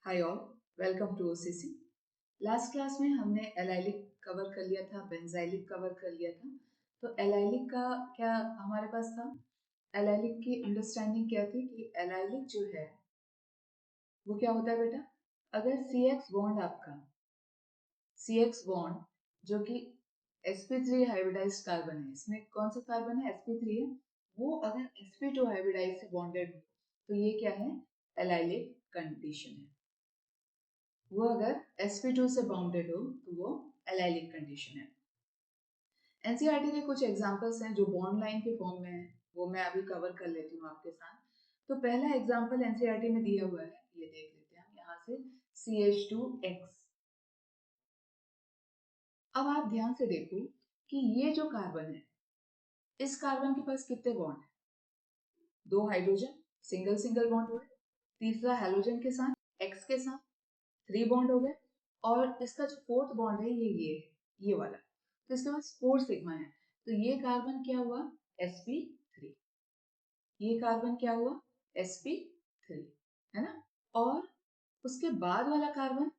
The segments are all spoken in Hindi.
Hi all, welcome to OCC. Last class में हमने एलाइलिक कवर कर लिया था, बेंजाइलिक कवर कर लिया था। तो एलाइलिक का क्या हमारे पास था? एलाइलिक की अंडरस्टैंडिंग क्या थी कि एलाइलिक जो है वो क्या होता है बेटा? अगर CX बॉन्ड आपका CX बॉन्ड जो कि sp3 हाइब्रिडाइज्ड कार्बन है, इसमें कौन सा कार्बन है? sp3 है। वो अगर sp2 हाइब्रिडाइज से बॉन्डेड हो तो ये क्या है? एलाइलिक कंडीशन है। वो अगर sp2 से बाउंडेड हो तो वो एलाइलिक कंडीशन है। एनसीईआरटी के कुछ एग्जांपल्स हैं जो बॉन्ड लाइन के फॉर्म में है, वो मैं अभी कवर कर लेती हूँ आपके साथ। तो पहला एग्जांपल एनसीईआरटी में दिया हुआ है, ये देख लेते हैं हम यहाँ से, CH2X। अब आप ध्यान से देखो कि ये जो कार्बन है, इस कार्बन के पास कितने बॉन्ड है? 2 हाइड्रोजन, सिंगल सिंगल बॉन्ड हो गए। तीसरा हेलोजन के साथ, X के साथ 3 बॉन्ड हो गए। और इसका जो फोर्थ बॉन्ड है ये वाला, तो इसके पास 4 सिग्मा है। तो ये कार्बन क्या हुआ? sp3। ये कार्बन क्या हुआ? sp3, है ना? और उसके बाद वाला कार्बन,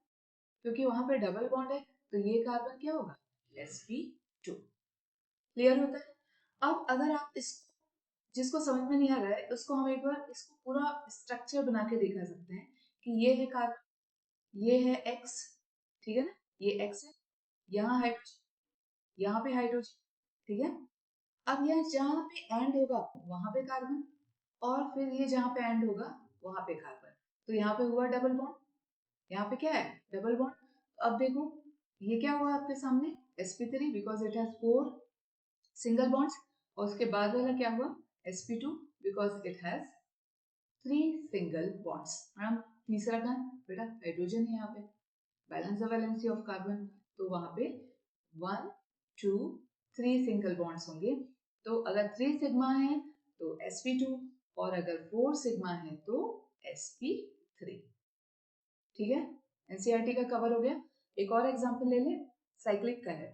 क्योंकि वहां पे डबल बॉन्ड है, तो ये कार्बन क्या होगा? sp2। क्लियर होता है? अब अगर आप इस जिसको समझ में नहीं आ रहा है उसको हम एक बार इसको पूरा स्ट्रक्चर बना के दिखा सकते हैं कि ये है कार्बन, ये है X, ठीक है ना? ये X है, यहाँ हाइड्रोजन, यहाँ पे हाइड्रोजन, ठीक है। अब यह जहाँ पे एंड होगा वहां पे कार्बन, और फिर ये जहाँ पे एंड होगा वहां पे कार्बन। तो यहाँ पे हुआ डबल बॉन्ड, यहाँ पे क्या है? Double bond. अब देखो ये क्या हुआ आपके सामने? sp3 because it has 4 single bonds. और उसके बाद वाला क्या हुआ? sp2 because it has 3 single bonds. Madam तीसरा कहाँ बेटा? हाइड्रोजन है यहाँ पे, balance the valency of carbon. तो वहां पे 1 2 3 सिंगल बॉन्ड्स होंगे। तो अगर 3 सिग्मा है तो sp2, और अगर 4 सिग्मा है तो sp3। ठीक है, एनसीईआरटी का कवर हो गया। एक और एग्जांपल ले ले, साइक्लिक का है।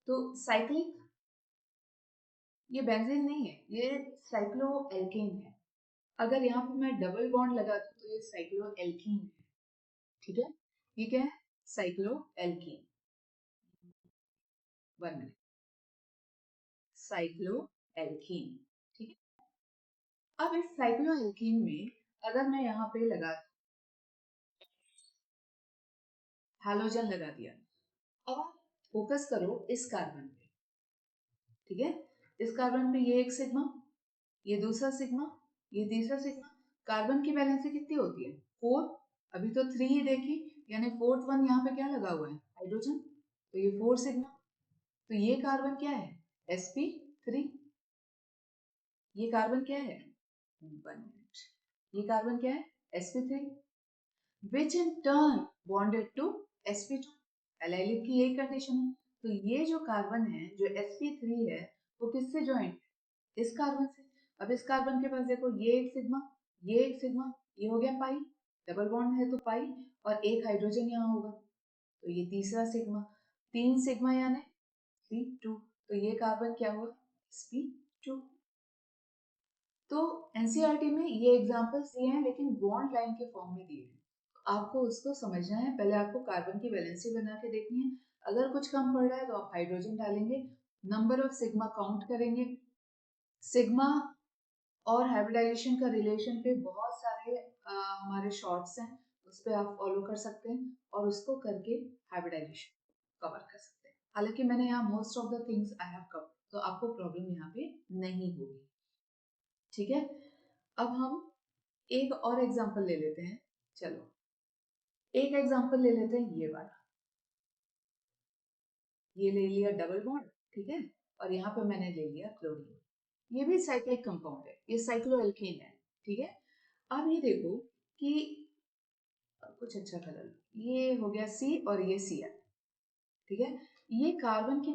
तो साइक्लिक, ये बेंजीन नहीं है, ये साइक्लोएल्केन है। अगर यहाँ पे मैं डबल बॉन्ड लगा दूं तो ये साइक्लोएल्कीन है। ठीक है, ये क्या है? साइक्लोएल्कीन। 1 minute, cycloalkene. ठीक है। अब इस साइक्लोएल्कीन में अगर मैं यहाँ पे लगा हैलोजन लगा दिया, अब आप फोकस करो इस कार्बन पे, ठीक है। इस कार्बन पे ये एक सिग्मा, ये दूसरा सिग्मा, ये तीसरा सिग्मा। कार्बन की वैलेंसी कितनी होती है? 4। अभी तो 3 ही देखी, यानी फोर्थ वन यहाँ पे क्या लगा हुआ है? हाइड्रोजन। तो ये 4 सिग्मा। तो ये कार्बन क्या है? sp3। ये कार्बन क्या है? 1 मिनट, ये कार्बन क्या है? sp3, which in turn bonded to sp2। Allylic की यही कंडीशन है। तो ये जो कार्बन है जो sp3 है, वो किससे ज्वाइंट? इस कार्बन से। अब इस कार्बन के पास देखो, ये एक सिग्मा, ये एक सिग्मा, ये हो गया पाई, डबल बॉन्ड है तो पाई, और एक हाइड्रोजन यहाँ होगा, तो ये तीसरा सिग्मा। 3 सिग्मा यानी sp2। तो ये कार्बन क्या हुआ? sp2। तो एनसीईआरटी में ये एग्जांपल्स दिए हैं, लेकिन बॉन्ड लाइन के फॉर्म में दिए हैं। आपको उसको समझना है, पहले आपको कार्बन की वैलेंसी बना के देखनी है। अगर कुछ कम पड़ रहा है तो आप हाइड्रोजन डालेंगे, नंबर ऑफ सिग्मा काउंट करेंगे। सिग्मा और हाइब्रिडाइजेशन का रिलेशन पे बहुत सारे हमारे शॉर्ट्स हैं, उस पर आप फॉलो कर सकते हैं और उसको करके हाइब्रिडाइजेशन कवर कर सकते हैं। हालांकि मैंने यहाँ most of the things I have cover, तो आपको प्रॉब्लम यहाँ पे नहीं होगी। ठीक है, अब हम एक और एग्जांपल ले लेते हैं। चलो एक एग्जांपल ले लेते हैं, ये वाला। ये ले लिया डबल बॉन्ड, ठीक है, और यहाँ पे मैंने ले लिया क्लोरीन। ये भी साइक्लिक कंपाउंड है, ये साइक्लोएल्केन है। ठीक है, अब ये देखो कि कुछ अच्छा कलर, ये हो गया C और ये Cl। ठीक है, ये कार्बन की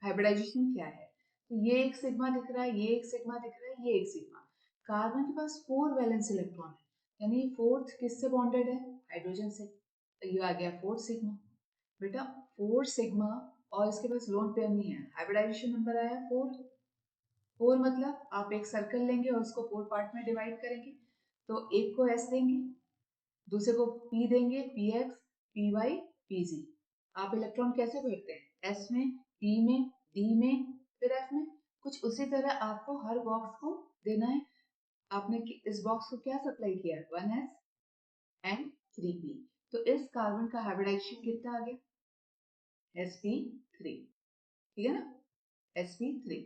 हाइब्रिडाइजेशन क्या है? तो ये एक सिग्मा दिख रहा है, ये एक सिग्मा दिख रहा है, ये एक सिग्मा। कार्बन के पास 4 वैलेंस इलेक्ट्रॉन है, यानी फोर्थ किससे बॉन्डेड है? हाइड्रोजन से। तो ये आ गया 4 सिग्मा। बेटा 4 सिग्मा, और इसके पास लोन पेयर नहीं है, हाइब्रिडाइजेशन नंबर आया 4। 4 मतलब आप एक सर्कल लेंगे और उसको 4 पार्ट में डिवाइड करेंगे, तो एक को S देंगे, दूसरे को P देंगे, PX, PY, PZ। आप इलेक्ट्रॉन कैसे भरते हैं? S में, P में, D में, फिर F में। कुछ उसी तरह आपको हर बॉक्स को देना है। आपने इस बॉक्स को क्या सप्लाई किया है? 1s and 3p। तो इस कार्बन का हाइब्रिडाइजेशन कितना आ गया? sp3, ठीक है ना? sp3।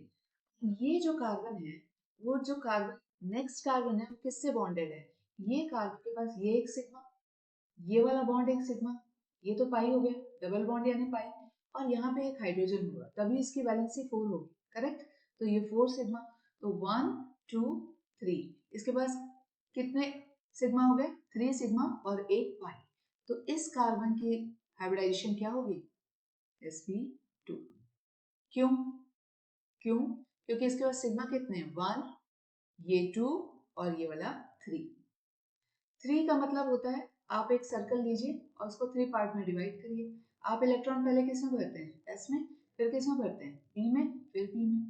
ये जो कार्बन है, वो जो कार्बन नेक्स्ट कार्बन है, वो किससे बॉन्डेड है? ये कार्बन के पास ये एक सिग्मा, ये वाला बॉन्ड एक सिग्मा, ये तो पाई हो गया, डबल बॉन्ड यानी पाई, और यहाँ पे एक हाइड्रोजन होगा, तभी इसकी वैलेंसी 4 होगी, करेक्ट? तो ये 4 सिग्मा, तो 1 2 3, इसके पास कितने सिग्मा हो गए? 3 सिग्मा और एक पाई। तो इस कार्बन की हाइब्रिडाइजेशन क्या होगी? sp2। क्यों? क्यों? क्योंकि इसके पास सिग्मा कितने हैं? 1, ये 2 और ये वाला 3। 3 का मतलब होता है, आप एक सर्कल लीजिए और उसको 3 पार्ट में डिवाइड करिए। आप इलेक्ट्रॉन पहले किस में भरते हैं? s में, फिर किस में भरते हैं? p में, फिर p में।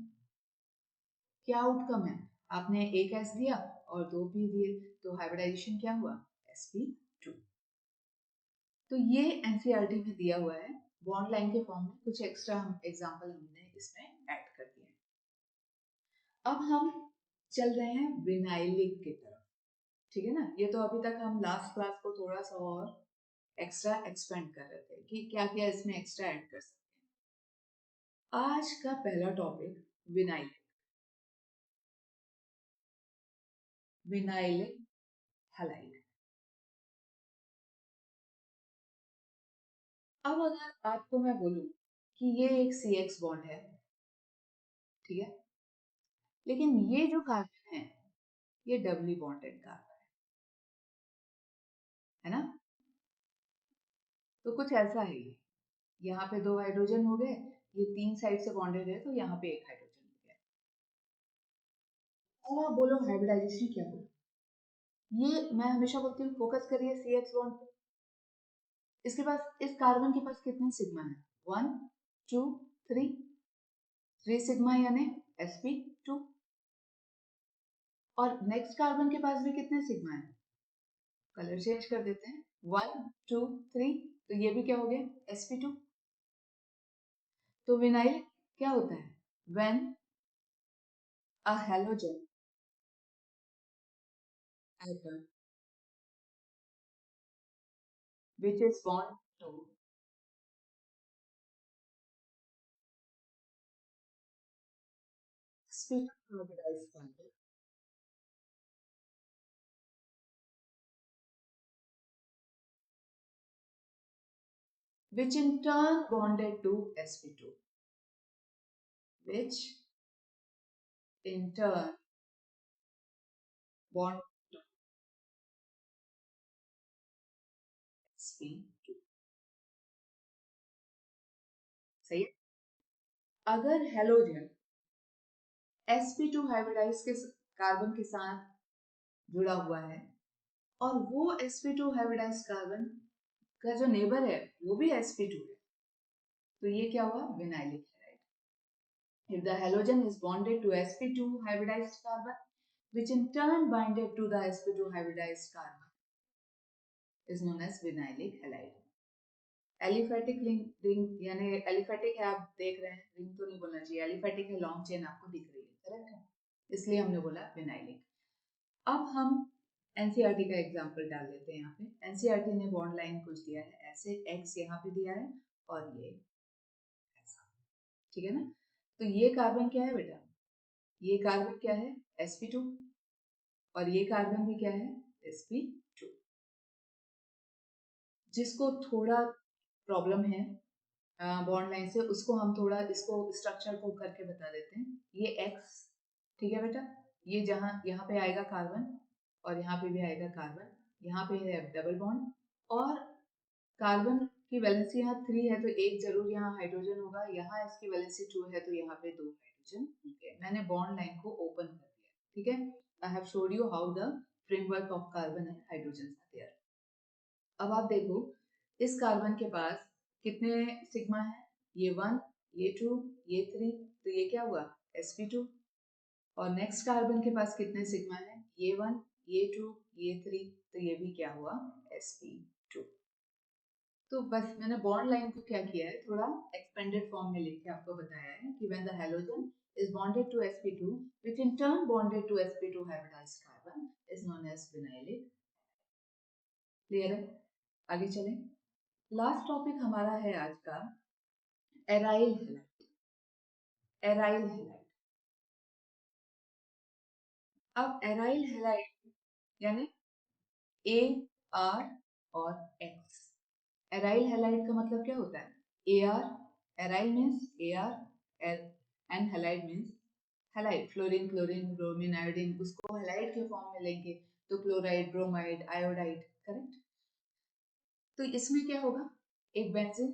क्या आउटकम है? आपने एक s दिया और 2 p दिए, तो हाइब्रिडाइजेशन क्या हुआ? sp2। तो ये एनसीईआरटी में दिया हुआ है, बॉन्ड लाइन के फॉर्म में। कुछ एक्स्ट्रा हम एग्जांपल हमने इसमें ऐड कर दिए। अब हम चल रहे हैं विनाइलिक की तरफ, ठीक है ना? ये तो अभी तक हम लास्ट क्लास को थोड़ा सा और एक्स्ट्रा एक्सपेंड कर रहे थे कि क्या क्या इसमें एक्स्ट्रा ऐड कर सकते हैं। आज का पहला टॉपिक विनाइलिक। Vinylic halide. अब अगर आपको मैं बोलूं कि ये एक CX बॉन्ड है, ठीक है, लेकिन ये जो कार्बन है, ये डबली बॉन्डेड कार्बन है ना? तो कुछ ऐसा है ये, यहाँ पे 2 हाइड्रोजन हो गए, ये 3 साइड से बॉन्डेड है, तो यहाँ पे 1 हाइड्रोजन हो गया। अब आप बोलो हाइब्रिडाइजेशन क्या होगा? ये मैं हमेशा बोलती हूँ, फोकस करिए CX बॉन्ड पे। इसके पास, इस कार्बन के पास कितने सिग्मा है? 1 2 3, 3 सिग्मा यानी sp2। और नेक्स्ट कार्बन के पास भी कितने सिग्मा है? कलर चेंज कर देते हैं, 1 2 3, तो ये भी क्या हो गया? sp2। तो विनाइल क्या होता है? When a halogen atom which is bound to sp2 hybridized carbon which in turn bonded to sp2, which in turn bond to sp2। सही है? अगर हैलोजन sp2 हाइब्रिडाइज के कार्बन के साथ जुड़ा हुआ है और वो sp2 हाइब्रिडाइज कार्बन का जो नेबर है वो भी sp2 है, तो ये क्या हुआ? Vinylic halide. If the halogen is bonded to sp2 hybridized carbon, which in turn binded to the sp2 hybridized carbon, is known as vinylic halide। Aliphatic ring यानी एलिफेटिक है, आप देख रहे हैं, रिंग तो नहीं बोलना चाहिए, एलिफेटिक है, लॉन्ग चेन आपको दिख रही है, करेक्ट है, इसलिए हमने बोला विनाइलिक। अब हम एनसीईआरटी का एग्जांपल डाल लेते हैं। यहाँ पे एनसीईआरटी ने बॉन्ड लाइन कुछ दिया है ऐसे, एक्स यहाँ पे दिया है और ये ऐसा, ठीक है ना? तो ये कार्बन क्या है बेटा? ये कार्बन क्या है? sp2। और ये कार्बन भी क्या है? sp2। जिसको थोड़ा प्रॉब्लम है बॉन्ड लाइन से, उसको हम थोड़ा इसको स्ट्रक्चर को करके बता देते हैं। ये X, ठीक है बेटा, ये जहाँ यहाँ पे आएगा कार्बन और यहाँ पे भी आएगा कार्बन, यहाँ पे है डबल बॉन्ड, और कार्बन की वैलेंसी यहाँ 3 है, तो एक जरूर यहाँ हाइड्रोजन होगा, यहाँ इसकी वैलेंसी 2 है, तो यहाँ पे 2 हाइड्रोजन होंगे। मैंने बॉन्ड लाइन को ओपन कर दिया, ठीक है? I have showed you how the framework of carbon and hydrogen are there. अब आप देखो, इस कार्बन के पास कितने सिग्मा है? ये 1, ये 2, ये 3, तो ये क्या हुआ? sp2। और नेक्स्ट कार्बन के पास कितने सिग्मा है? ये 1, ये 2, ये 3, तो ये भी क्या हुआ, sp2। तो बस मैंने बॉन्ड लाइन को क्या किया है, थोड़ा एक्सपेंडेड फॉर्म में लिख के आपको बताया है कि when the halogen is bonded to sp2 which in turn bonded to sp2 hybridized carbon is known as vinylic। Clear है? आगे चलें। लास्ट टॉपिक हमारा है आज का एराइल हैलाइड। एराइल हैलाइड, अब एराइल हैलाइड यानी ए आर और एक्स। एराइल हैलाइड का मतलब क्या होता है, A R, aryl means A R, and halide means halide, fluorine chlorine bromine iodine, उसको हैलाइड के फॉर्म में लेंगे तो क्लोराइड ब्रोमाइड आयोडाइड, करेक्ट। तो इसमें क्या होगा, एक बेंजीन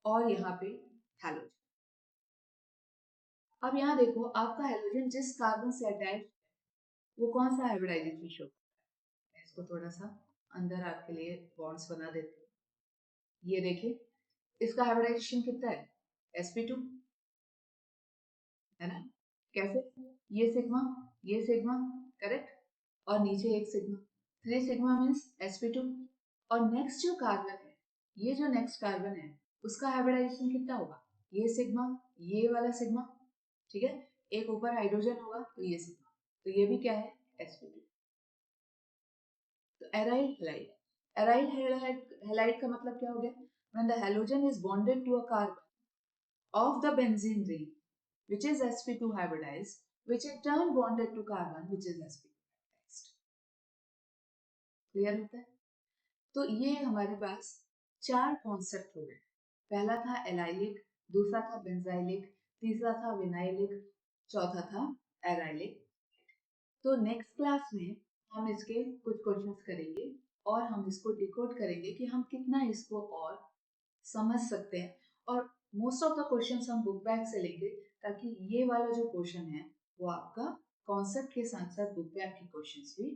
और यहाँ पे हैलोजन। अब यहाँ देखो आपका हैलोजन जिस कार्बन से अटैच, वो कौन सा हाइब्रिडाइजेशन शो, इसको थोड़ा सा अंदर आपके लिए बॉन्ड्स बना देते हैं। ये देखिए इसका हाइब्रिडाइजेशन कितना है, sp2 है ना, कैसे, ये सिग्मा, करेक्ट, और नीचे एक सिग्मा, 3 सिग्मा मीन्स sp2। और नेक्स्ट जो कार्बन है, ये जो नेक्स्ट कार्बन है उसका हाइब्रिडाइजेशन कितना होगा, ये सिग्मा, ये वाला सिग्मा, ठीक है, एक ऊपर हाइड्रोजन होगा तो ये सिग्मा, तो ये भी क्या है, sp2। तो एराइल हैलाइड का मतलब क्या हो गया, when the halogen is bonded to a carbon of the benzene ring which is sp2 hybridized, which in turn bonded to carbon which is sp2 hybridized। Clear होता है? तो ये हमारे पास 4 कॉन्सेप्ट हो गए। पहला था एलाइलिक, दूसरा था बेंजाइलिक, तीसरा था विनाइलिक, चौथा था एराइलिक। तो नेक्स्ट क्लास में हम इसके कुछ क्वेश्चंस करेंगे और हम इसको डिकोड करेंगे कि हम कितना इसको और समझ सकते हैं। और मोस्ट ऑफ द क्वेश्चंस हम बुक बैक से लेंगे ताकि ये वाला जो क्वेश्चन है वो आपका कॉन्सेप्ट के साथ साथ बुक बैक के क्वेश्चंस भी